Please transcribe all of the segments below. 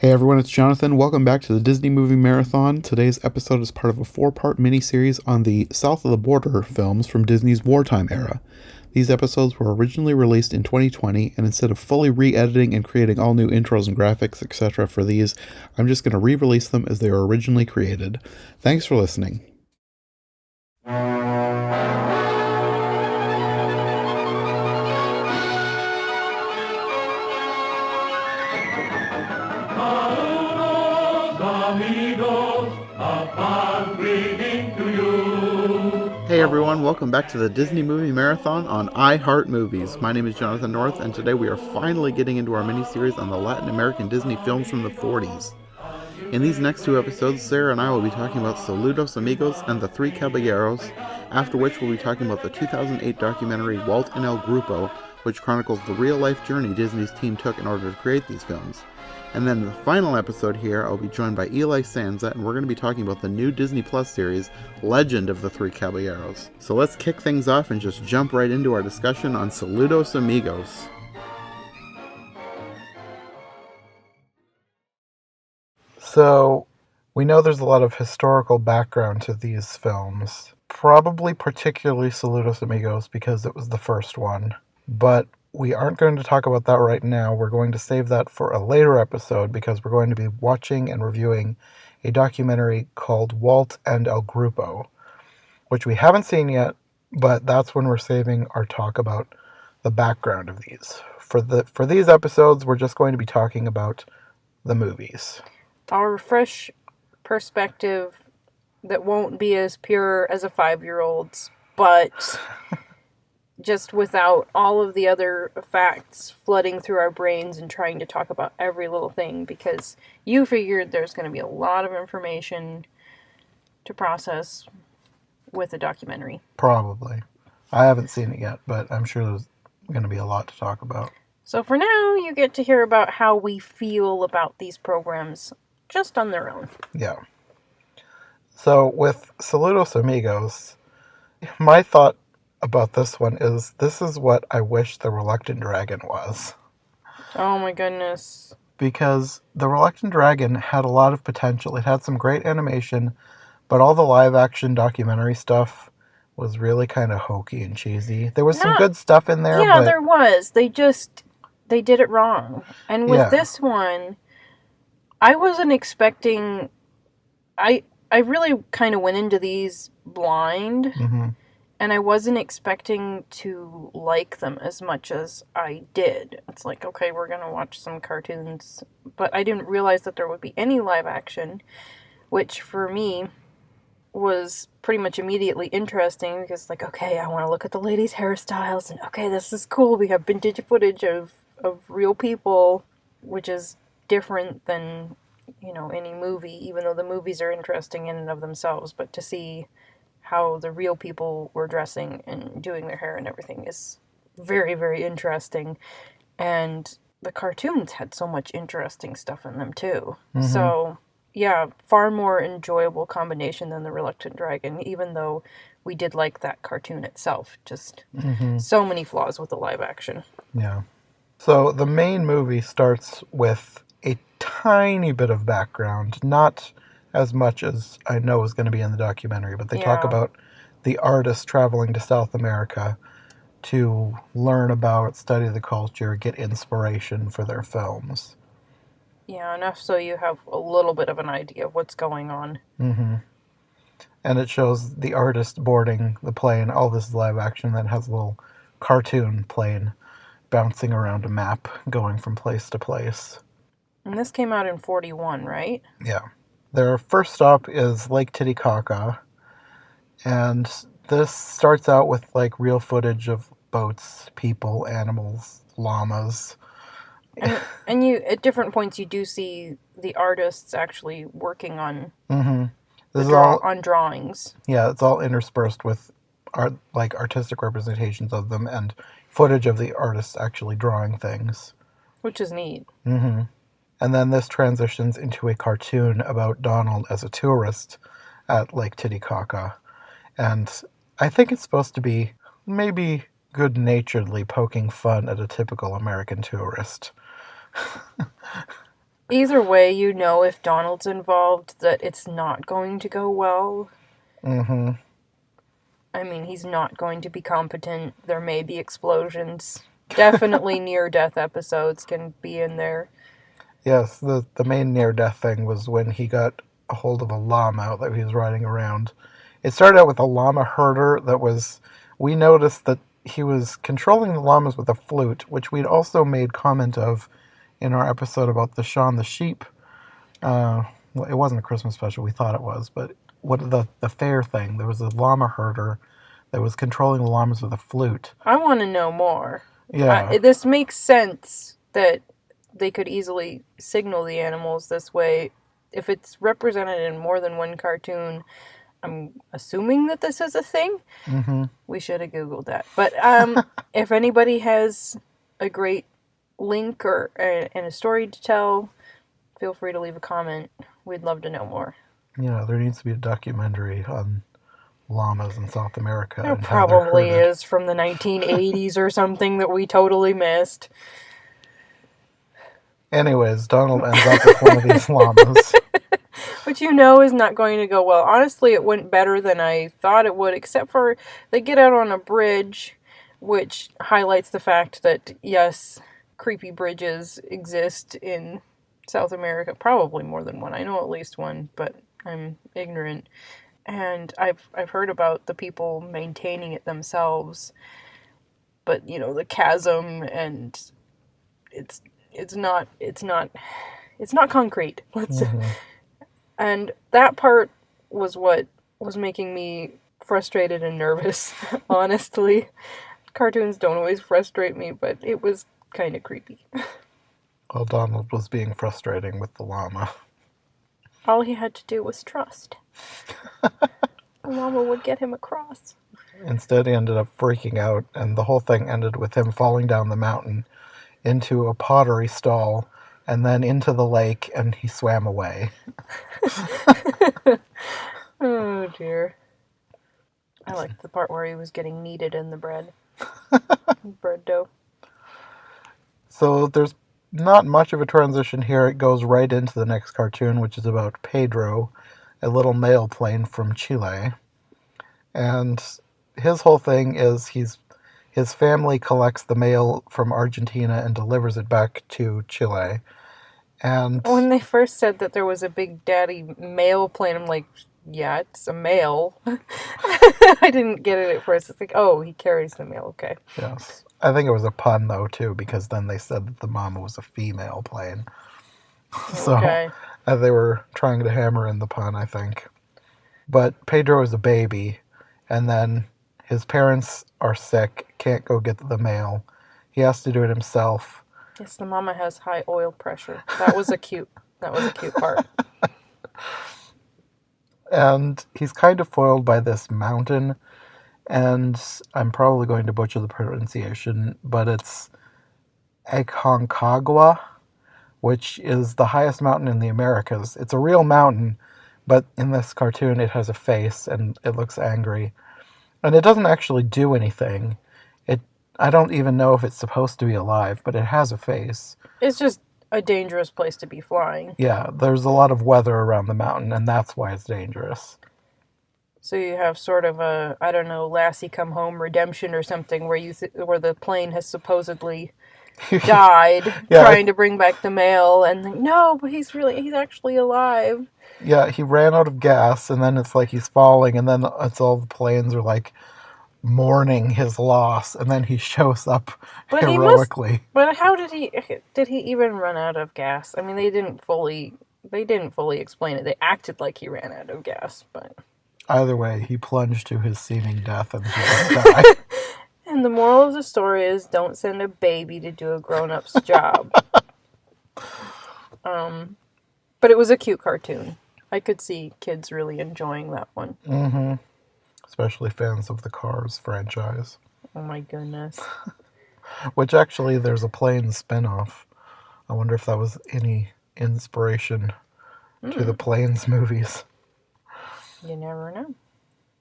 Hey everyone, it's Jonathan. Welcome back to the Disney Movie Marathon. Today's episode is part of a four-part miniseries on the South of the Border films from Disney's wartime era. These episodes were originally released in 2020, and instead of fully re-editing and creating all new intros and graphics, etc. for these, I'm just going to re-release them as they were originally created. Thanks for listening. Saludos Amigos, a fond greeting to you. Hey everyone, welcome back to the Disney Movie Marathon on iHeart Movies. My name is Jonathan North, and today we are finally getting into our miniseries on the Latin American Disney films from the 40s. In these next two episodes, Sarah and I will be talking about Saludos Amigos and the Three Caballeros, after which we'll be talking about the 2008 documentary Walt and El Grupo, which chronicles the real-life journey Disney's team took in order to create these films. And then in the final episode here, I'll be joined by Eli Sanza, and we're going to be talking about the new Disney Plus series, Legend of the Three Caballeros. So let's kick things off and just jump right into our discussion on Saludos Amigos. So, we know there's a lot of historical background to these films. Probably particularly Saludos Amigos because it was the first one. But we aren't going to talk about that right now. We're going to save that for a later episode because we're going to be watching and reviewing a documentary called Walt and El Grupo, which we haven't seen yet, but that's when we're saving our talk about the background of these. For these episodes, we're just going to be talking about the movies. Our fresh perspective that won't be as pure as a 5-year-old's, but just without all of the other facts flooding through our brains and trying to talk about every little thing, because you figured there's going to be a lot of information to process with a documentary. Probably. I haven't seen it yet, but I'm sure there's going to be a lot to talk about. So for now, you get to hear about how we feel about these programs just on their own. Yeah. So with Saludos Amigos, my thought about this one is this is what I wish The Reluctant Dragon was. Oh my goodness. Because The Reluctant Dragon had a lot of potential. It had some great animation, but all the live-action documentary stuff was really kind of hokey and cheesy. There was some good stuff in there. Yeah, there was. They did it wrong. And with this one, I wasn't expecting... I really kind of went into these blind, and I wasn't expecting to like them as much as I did. It's like, okay, we're going to watch some cartoons, but I didn't realize that there would be any live action, which for me was pretty much immediately interesting, because like, okay, I want to look at the ladies' hairstyles, and okay, this is cool. We have vintage footage of real people, which is different than... any movie, even though the movies are interesting in and of themselves, but to see how the real people were dressing and doing their hair and everything is very, very interesting. And the cartoons had so much interesting stuff in them too. So, yeah, far more enjoyable combination than The Reluctant Dragon, even though we did like that cartoon itself. Just so many flaws with the live action. Yeah. So the main movie starts with a tiny bit of background, not as much as I know is going to be in the documentary, but they talk about the artists traveling to South America to learn about, study the culture, get inspiration for their films. Yeah, enough so you have a little bit of an idea of what's going on. And it shows the artist boarding the plane. All this is live action that has a little cartoon plane bouncing around a map, going from place to place. And this came out in 41, right? Yeah. Their first stop is Lake Titicaca, and this starts out with like real footage of boats, people, animals, llamas. And you, at different points, you do see the artists actually working on on drawings. Yeah, it's all interspersed with artistic representations of them and footage of the artists actually drawing things, which is neat. And then this transitions into a cartoon about Donald as a tourist at Lake Titicaca. And I think it's supposed to be maybe good-naturedly poking fun at a typical American tourist. Either way, you know if Donald's involved that it's not going to go well. Mm-hmm. I mean, he's not going to be competent. There may be explosions. Definitely near-death episodes can be in there. Yes, the main near-death thing was when he got a hold of a llama that he was riding around. It started out with a llama herder that was... We noticed that he was controlling the llamas with a flute, which we'd also made comment of in our episode about the Shaun the Sheep. Well, it wasn't a Christmas special, we thought it was, but the fair thing, there was a llama herder that was controlling the llamas with a flute. I want to know more. Yeah. This makes sense that they could easily signal the animals this way. If it's represented in more than one cartoon, I'm assuming that this is a thing. Mm-hmm. We should have Googled that. But if anybody has a great link and a story to tell, feel free to leave a comment. We'd love to know more. Yeah, there needs to be a documentary on llamas in South America. There probably is from the 1980s or something that we totally missed. Anyways, Donald ends up with one of these llamas. Which you know is not going to go well. Honestly, it went better than I thought it would, except for they get out on a bridge, which highlights the fact that, yes, creepy bridges exist in South America. Probably more than one. I know at least one, but I'm ignorant. And I've heard about the people maintaining it themselves. But, you know, the chasm and it's not concrete. And that part was what was making me frustrated and nervous, honestly. Cartoons don't always frustrate me, but it was kind of creepy. Well, Donald was being frustrating with the llama. All he had to do was trust. The llama would get him across. Instead, he ended up freaking out, and the whole thing ended with him falling down the mountain into a pottery stall, and then into the lake, and he swam away. Oh, dear. I liked the part where he was getting kneaded in the bread. Bread dough. So there's not much of a transition here. It goes right into the next cartoon, which is about Pedro, a little mail plane from Chile. And his whole thing is his family collects the mail from Argentina and delivers it back to Chile. And when they first said that there was a Big Daddy mail plane, I'm like, yeah, it's a mail. I didn't get it at first. It's like, oh, he carries the mail. Okay. Yes. I think it was a pun, though, too, because then they said that the mama was a female plane. So okay. They were trying to hammer in the pun, I think. But Pedro is a baby, and then his parents are sick, can't go get the mail. He has to do it himself. Yes, the mama has high oil pressure. That was a cute part. And he's kind of foiled by this mountain, and I'm probably going to butcher the pronunciation, but it's Aconcagua, which is the highest mountain in the Americas. It's a real mountain, but in this cartoon it has a face, and it looks angry. And it doesn't actually do anything. I don't even know if it's supposed to be alive, but it has a face. It's just a dangerous place to be flying. Yeah, there's a lot of weather around the mountain, and that's why it's dangerous. So you have sort of a, I don't know, Lassie Come Home redemption or something where where the plane has supposedly died trying to bring back the mail, and then, no, but he's actually alive. Yeah, he ran out of gas, and then it's like he's falling, and then it's all the planes are like mourning his loss, and then he shows up heroically. But how did he even run out of gas? I mean, they didn't fully explain it. They acted like he ran out of gas, but either way, he plunged to his seeming death and he didn't die. And the moral of the story is, don't send a baby to do a grown-up's job. But it was a cute cartoon. I could see kids really enjoying that one. Mm-hmm. Especially fans of the Cars franchise. Oh my goodness. Which actually, there's a Planes spin-off. I wonder if that was any inspiration to the Planes movies. You never know.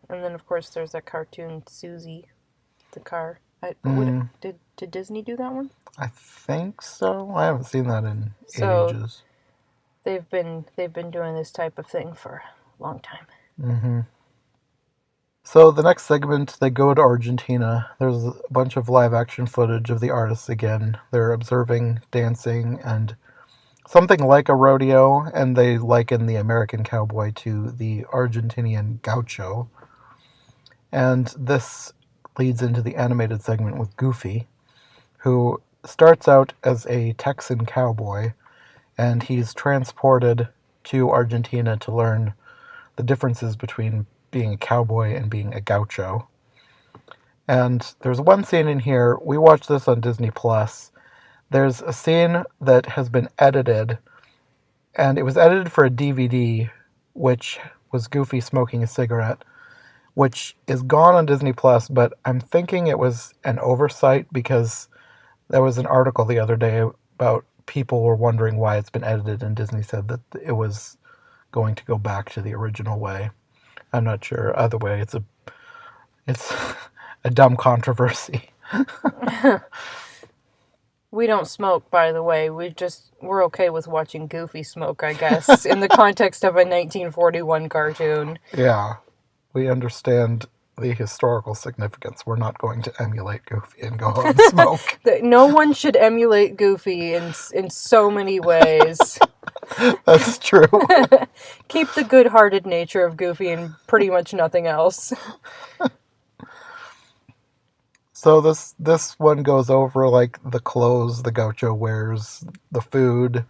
And then, of course, there's that cartoon, Susie, the car. Did Disney do that one? I think so. I haven't seen that in ages. they've been doing this type of thing for a long time. Mm-hmm. So the next segment, they go to Argentina. There's a bunch of live action footage of the artists again. They're observing dancing and something like a rodeo, and they liken the American cowboy to the Argentinian gaucho. And this leads into the animated segment with Goofy, who starts out as a Texan cowboy, and he's transported to Argentina to learn the differences between being a cowboy and being a gaucho. And there's one scene in here, we watched this on Disney Plus. There's a scene that has been edited, and it was edited for a DVD, which was Goofy smoking a cigarette, which is gone on Disney Plus, but I'm thinking it was an oversight because there was an article the other day about people were wondering why it's been edited, and Disney said that it was going to go back to the original way. I'm not sure. Either way, it's a dumb controversy. We don't smoke, by the way. We're okay with watching Goofy smoke, I guess, in the context of a 1941 cartoon. Yeah, we understand the historical significance. We're not going to emulate Goofy and go out and smoke. No one should emulate Goofy in so many ways. That's true. Keep the good-hearted nature of Goofy and pretty much nothing else. So this one goes over like the clothes the gaucho wears, the food,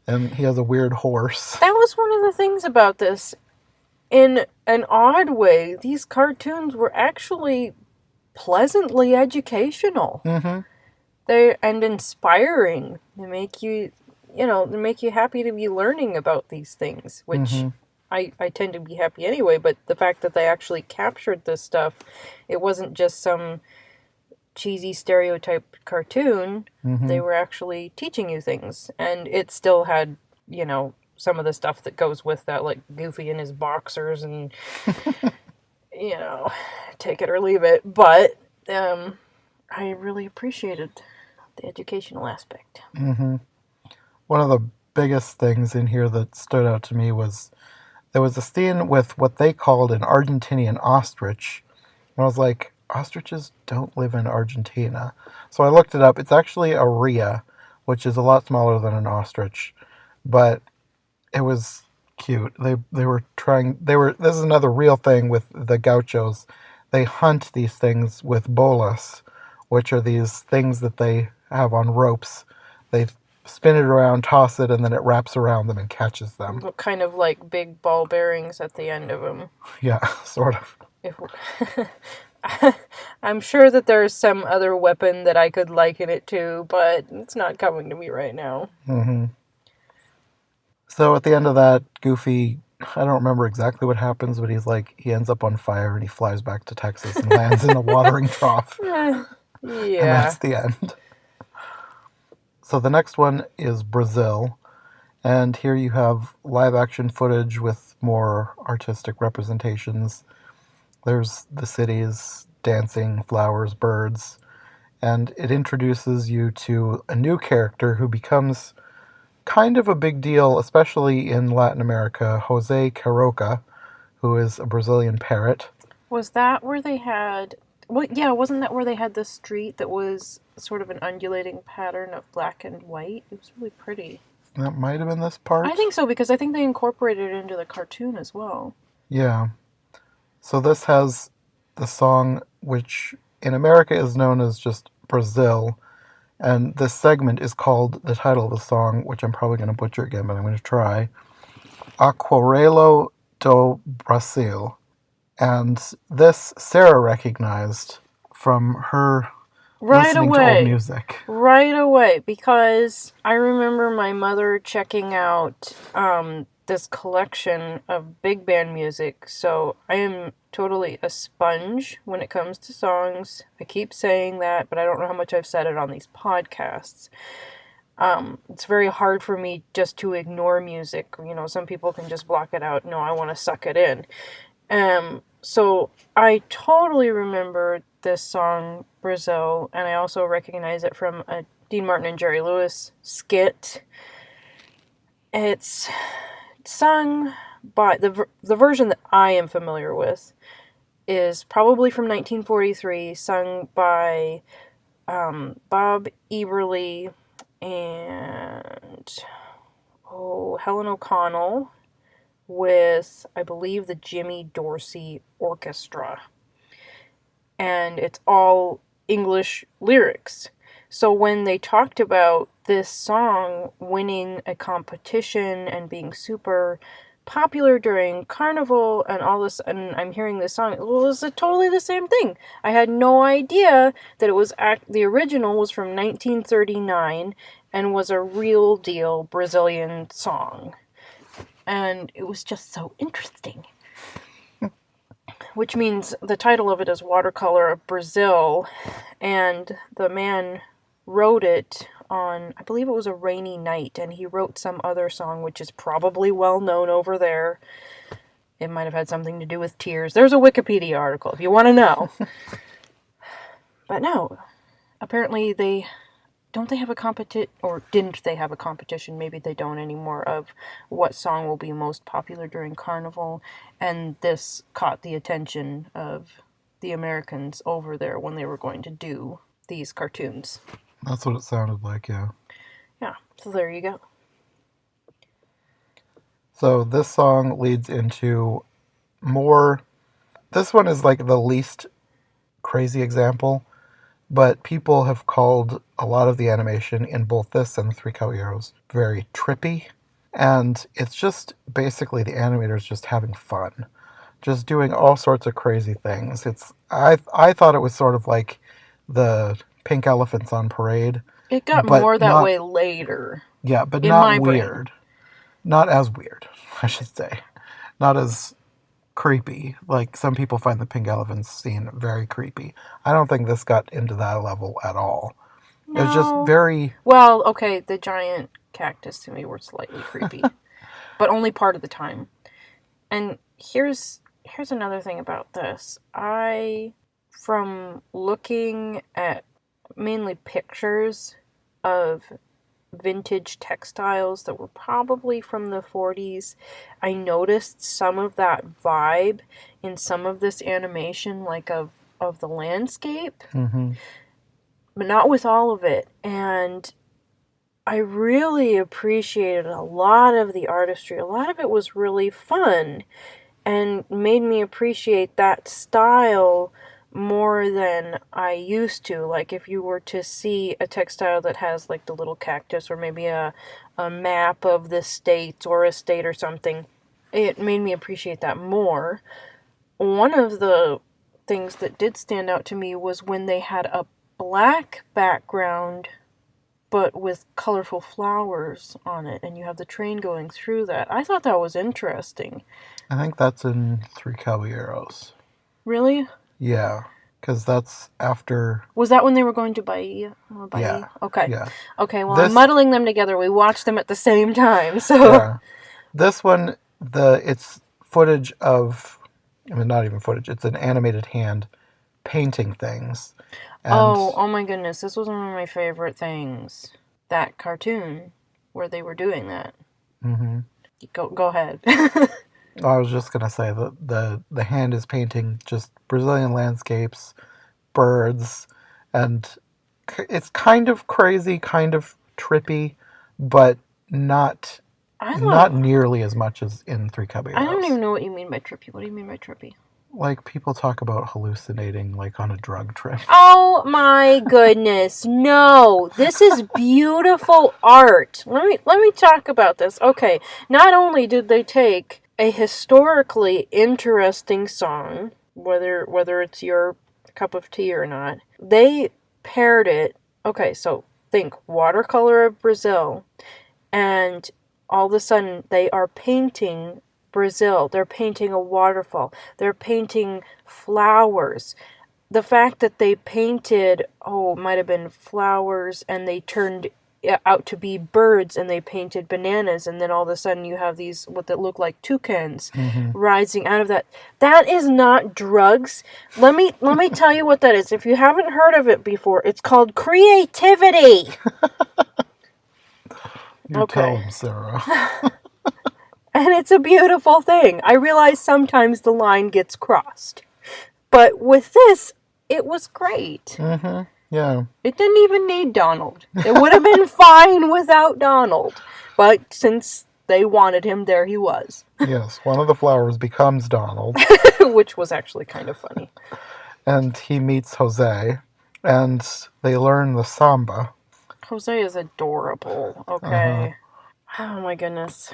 and he has a weird horse. That was one of the things about this. In an odd way, these cartoons were actually pleasantly educational. Mm-hmm. And inspiring. They make you happy to be learning about these things, which I tend to be happy anyway, but the fact that they actually captured this stuff, it wasn't just some cheesy stereotype cartoon. They were actually teaching you things, and it still had, some of the stuff that goes with that, like Goofy and his boxers and, take it or leave it. But I really appreciated the educational aspect. Mm-hmm. One of the biggest things in here that stood out to me was there was a scene with what they called an Argentinian ostrich. And I was like, ostriches don't live in Argentina. So I looked it up. It's actually a rhea, which is a lot smaller than an ostrich. But it was cute. This is another real thing with the gauchos. They hunt these things with bolas, which are these things that they have on ropes. They spin it around, toss it, and then it wraps around them and catches them. Kind of like big ball bearings at the end of them. Yeah, sort of. I'm sure that there's some other weapon that I could liken it to, but it's not coming to me right now. Mm-hmm. So at the end of that, Goofy, I don't remember exactly what happens, but he ends up on fire and he flies back to Texas and lands in a watering trough. Yeah. And that's the end. So the next one is Brazil. And here you have live action footage with more artistic representations. There's the cities, dancing, flowers, birds. And it introduces you to a new character who becomes kind of a big deal, especially in Latin America, Jose Carioca, who is a Brazilian parrot. Was that where they had... Well, yeah, wasn't that where they had the street that was sort of an undulating pattern of black and white? It was really pretty. That might have been this part. I think so, because I think they incorporated it into the cartoon as well. Yeah. So this has the song, which in America is known as just Brazil. And this segment is called, the title of the song, which I'm probably going to butcher again, but I'm going to try, Aquarelo do Brasil. And this Sarah recognized from her listening to old music. Right away, because I remember my mother checking out this collection of big band music, so I am totally a sponge when it comes to songs. I keep saying that, but I don't know how much I've said it on these podcasts. It's very hard for me just to ignore music. Some people can just block it out. No, I want to suck it in. So I totally remember this song, Brazil, and I also recognize it from a Dean Martin and Jerry Lewis skit. It's sung by the version that I am familiar with is probably from 1943, sung by Bob Eberly and Helen O'Connell with, I believe, the Jimmy Dorsey Orchestra. And it's all English lyrics. So when they talked about this song winning a competition and being super popular during Carnival and all this, and I'm hearing this song, well, it's totally the same thing. I had no idea that it was the original was from 1939 and was a real deal Brazilian song. And it was just so interesting. Which means the title of it is Watercolor of Brazil, and the man wrote it on, I believe it was a rainy night, and he wrote some other song which is probably well known over there. It might have had something to do with tears. There's a Wikipedia article if you want to know. But no, apparently they have a competition, or didn't they have a competition, maybe they don't anymore, of what song will be most popular during Carnival, and this caught the attention of the Americans over there when they were going to do these cartoons. That's what it sounded like, yeah. Yeah, so there you go. So this song leads into more... This one is like the least crazy example, but people have called a lot of the animation in both this and the Three Caballeros very trippy. And it's just basically the animators just having fun. Just doing all sorts of crazy things. I thought it was sort of like the Pink Elephants on Parade. It got more that way later. Yeah, but not weird. Not as weird, I should say. Not as creepy. Like, some people find the Pink Elephants scene very creepy. I don't think this got into that level at all. No. It was just very... Well, okay, the giant cactus to me were slightly creepy. But only part of the time. And here's another thing about this. From looking at mainly pictures of vintage textiles that were probably from the 40s, I noticed some of that vibe in some of this animation, like of the landscape, but not with all of it. And I really appreciated a lot of the artistry. A lot of it was really fun and made me appreciate that style more than I used to. Like, if you were to see a textile that has like the little cactus or maybe a map of the states or a state or something, it made me appreciate that more. One of the things that did stand out to me was when they had a black background but with colorful flowers on it, and you have the train going through that. I thought that was interesting. I think that's in Three Caballeros. Really? Yeah, because that's after... Was that when they were going to Bahia? Yeah. Okay. Yeah. Okay, well, I'm muddling them together. We watched them at the same time, so... Yeah. This one, it's footage of... I mean, not even footage. It's an animated hand painting things. And oh my goodness. This was one of my favorite things. That cartoon where they were doing that. Mm-hmm. Go ahead. I was just going to say that the hand is painting just Brazilian landscapes, birds, and it's kind of crazy, kind of trippy, but not nearly as much as in Three Caballeros. I don't even know what you mean by trippy. What do you mean by trippy? Like, people talk about hallucinating, like, on a drug trip. Oh my goodness, no. This is beautiful art. Let me talk about this. Okay, not only did they take a historically interesting song, whether it's your cup of tea or not, they paired it. Okay, so think Watercolor of Brazil, and all of a sudden they are painting Brazil. They're painting a waterfall. They're painting flowers. The fact that they painted, it might have been flowers, and they turned out to be birds, and they painted bananas, and then all of a sudden you have these what that look like toucans rising out of that. That is not drugs. Let me tell you what that is. If you haven't heard of it before, it's called creativity. You tell him, Sarah. And it's a beautiful thing. I realize sometimes the line gets crossed. But with this, it was great. Mm-hmm. Yeah. It didn't even need Donald. It would have been fine without Donald. But since they wanted him, there he was. Yes, one of the flowers becomes Donald. Which was actually kind of funny. And he meets Jose, and they learn the samba. Jose is adorable, okay? Oh my goodness.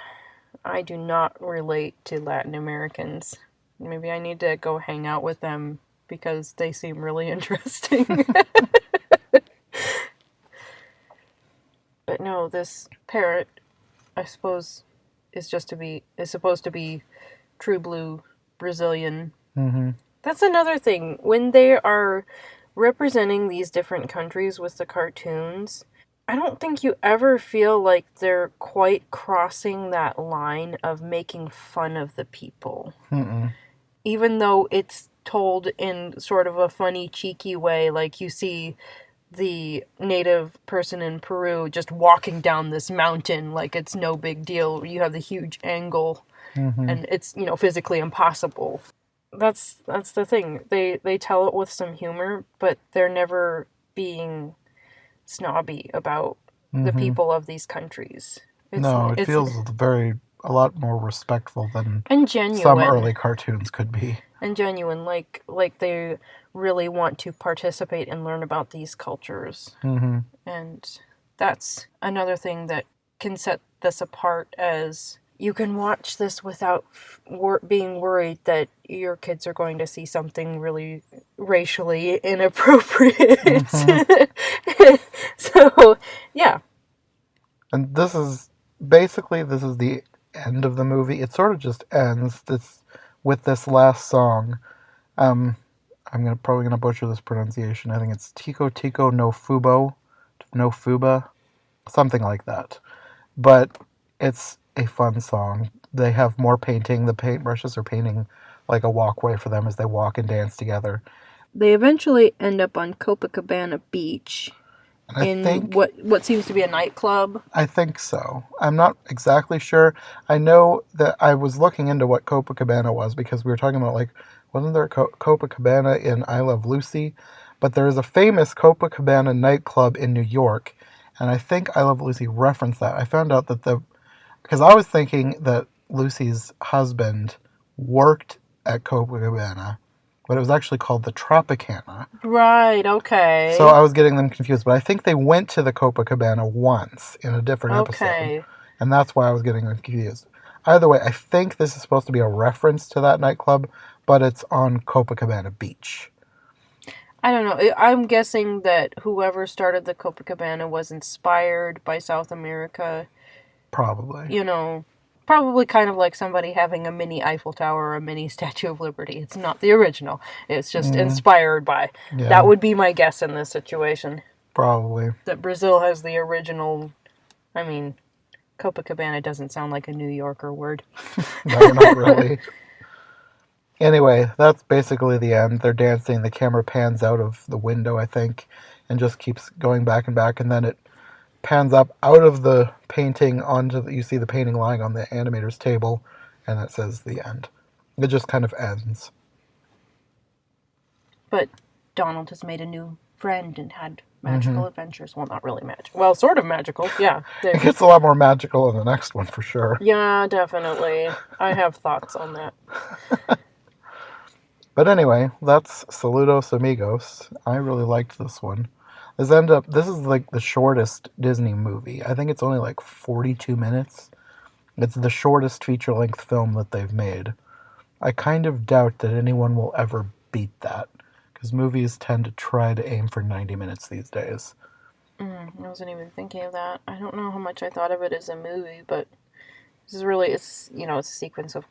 I do not relate to Latin Americans. Maybe I need to go hang out with them because they seem really interesting. But no, this parrot, I suppose, is supposed to be true blue Brazilian. Mm-hmm. That's another thing. When they are representing these different countries with the cartoons, I don't think you ever feel like they're quite crossing that line of making fun of the people. Mm-mm. Even though it's told in sort of a funny, cheeky way, like you see the native person in Peru just walking down this mountain like it's no big deal. You have the huge angle, and it's, physically impossible. That's the thing. They tell it with some humor, but they're never being snobby about the people of these countries. It feels a lot more respectful than and genuine. Some early cartoons could be. And genuine, like they really want to participate and learn about these cultures. Mm-hmm. And that's another thing that can set this apart, as you can watch this without being worried that your kids are going to see something really racially inappropriate. Mm-hmm. So, yeah. And this is the end of the movie. It sort of just ends with this last song. I'm probably gonna butcher this pronunciation. I think it's Tico Tico no Fubo, no Fuba, something like that. But it's a fun song. They have more painting. The paintbrushes are painting like a walkway for them as they walk and dance together. They eventually end up on Copacabana Beach. What seems to be a nightclub? I think so. I'm not exactly sure. I know that I was looking into what Copacabana was because we were talking about, like, wasn't there a Copacabana in I Love Lucy? But there is a famous Copacabana nightclub in New York, and I think I Love Lucy referenced that. I found out that because I was thinking that Lucy's husband worked at Copacabana, but it was actually called the Tropicana. Right, okay. So I was getting them confused, but I think they went to the Copacabana once in a different episode. And that's why I was getting them confused. Either way, I think this is supposed to be a reference to that nightclub, but it's on Copacabana Beach. I don't know. I'm guessing that whoever started the Copacabana was inspired by South America. Probably. Probably kind of like somebody having a mini Eiffel Tower or a mini Statue of Liberty. It's not the original. It's just inspired by. Yeah. That would be my guess in this situation. Probably. That Brazil has the original. I mean, Copacabana doesn't sound like a New Yorker word. No, not really. Anyway, that's basically the end. They're dancing. The camera pans out of the window, I think, and just keeps going back and back, and then it pans up out of the painting you see the painting lying on the animator's table, and it says the end. It just kind of ends. But Donald has made a new friend and had magical adventures. Well, not really magical. Well, sort of magical, yeah. It gets a lot more magical in the next one, for sure. Yeah, definitely. I have thoughts on that. But anyway, that's Saludos Amigos. I really liked this one. This is like the shortest Disney movie. I think it's only like 42 minutes. It's the shortest feature-length film that they've made. I kind of doubt that anyone will ever beat that, because movies tend to try to aim for 90 minutes these days. I wasn't even thinking of that. I don't know how much I thought of it as a movie, but this is really, it's a sequence of...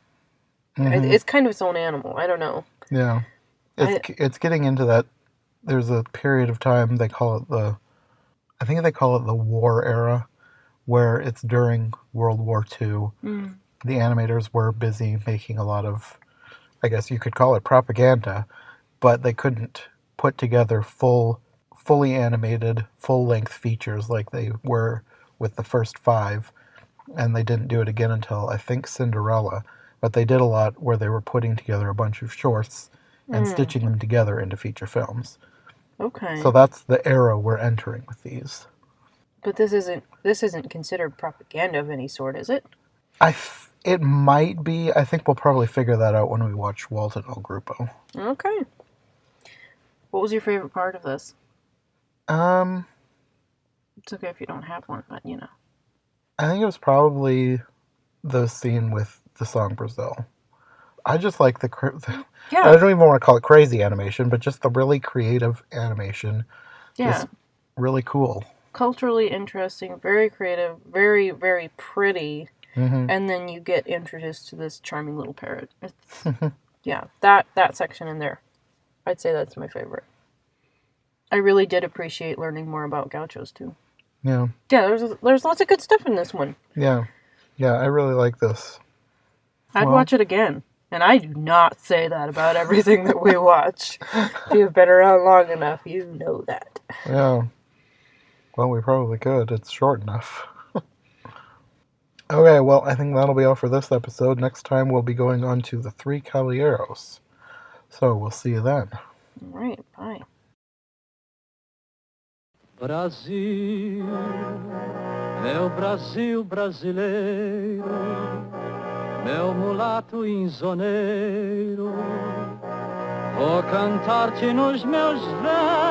It's kind of its own animal. I don't know. Yeah. It's getting into that. There's a period of time, they call it the war era, where it's during World War II. The animators were busy making a lot of, I guess you could call it propaganda, but they couldn't put together fully animated, full-length features like they were with the first 5, and they didn't do it again until, I think, Cinderella. But they did a lot where they were putting together a bunch of shorts and stitching them together into feature films. Okay. So that's the era we're entering with these. But this isn't considered propaganda of any sort, is it? It might be. I think we'll probably figure that out when we watch Walt and El Grupo. Okay. What was your favorite part of this? It's okay if you don't have one, but you know. I think it was probably the scene with the song Brazil. I just like the Yeah. I don't even want to call it crazy animation, but just the really creative animation. Yeah. Just really cool. Culturally interesting, very creative, very, very pretty. And then you get introduced to this charming little parrot. It's, yeah, that section in there, I'd say that's my favorite. I really did appreciate learning more about gauchos too. Yeah. Yeah, there's lots of good stuff in this one. Yeah. Yeah, I really like this. I'd watch it again. And I do not say that about everything that we watch. If you've been around long enough, you know that. Yeah. Well, we probably could. It's short enough. Okay, well, I think that'll be all for this episode. Next time we'll be going on to The Three Caballeros. So we'll see you then. All right, bye. Brasil, meu Brasil brasileiro, meu mulato insoneiro, vou cantar-te nos meus versos.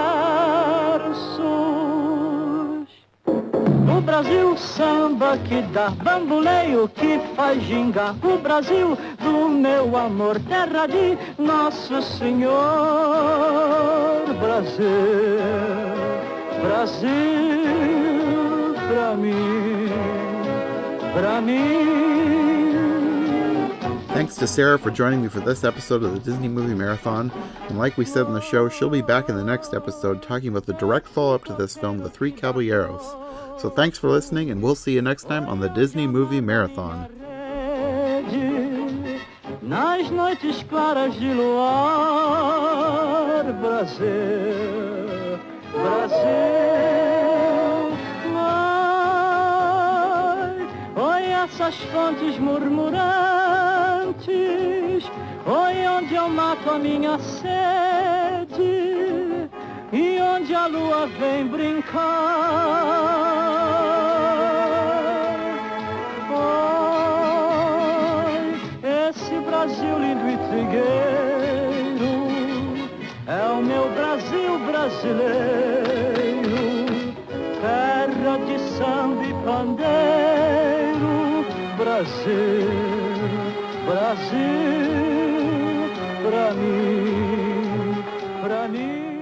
O Brasil samba que dá bamboleio, que faz gingar. O Brasil do meu amor, terra de Nosso Senhor. Brasil, Brasil, pra mim, pra mim. Thanks to Sarah for joining me for this episode of the Disney Movie Marathon. And like we said in the show, she'll be back in the next episode talking about the direct follow-up to this film, The Three Caballeros. So thanks for listening, and we'll see you next time on the Disney Movie Marathon. Nas noites claras de luar, Brasil, Brasil, ai, oi essas fontes murmurantes, oi onde eu mato a minha sede e onde a lua vem brincar. Brasil lindo e trigueiro, é o meu Brasil brasileiro, terra de samba e pandeiro. Brasil, Brasil, pra mim, pra mim.